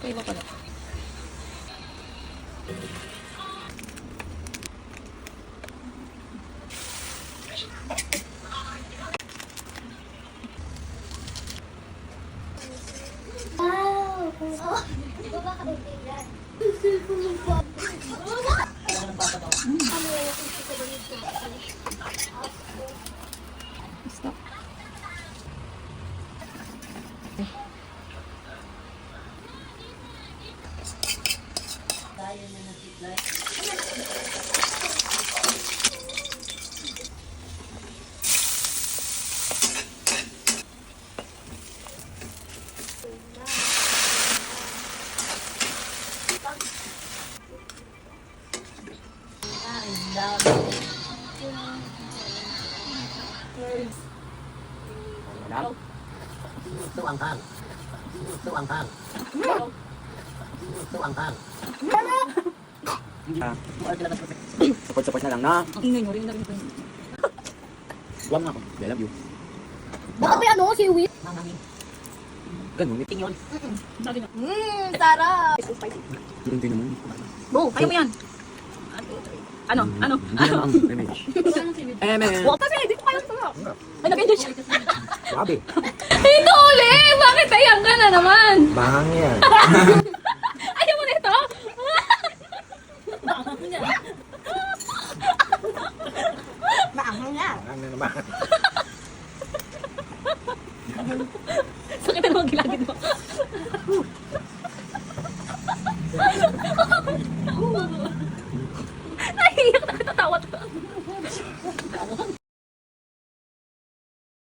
Iba pala. Wow! Di ba kaibigan? Stop. Madam? Ito ang kang. Ito ang kang. Ito ang kang. Support na lang na. Ang ingay nyo rin na rin ko. Huwag nga ako. I love you. Baka may ano, siwi? Ganun. Meeting yun. Sabi na. Sarap! Hindi naman. Go, kaya mo yan. Ano? Ano? Hindi naman ang image. Wow, kasi hindi ko kaya sarap. Ay, nag-enjoy siya. Grabe. Ito ulit! Bakit ayang ka na naman? Bahang yan. Ayaw mo nito? Maanghang nga. Bahang na naman. Sakit na naman gilagid mo.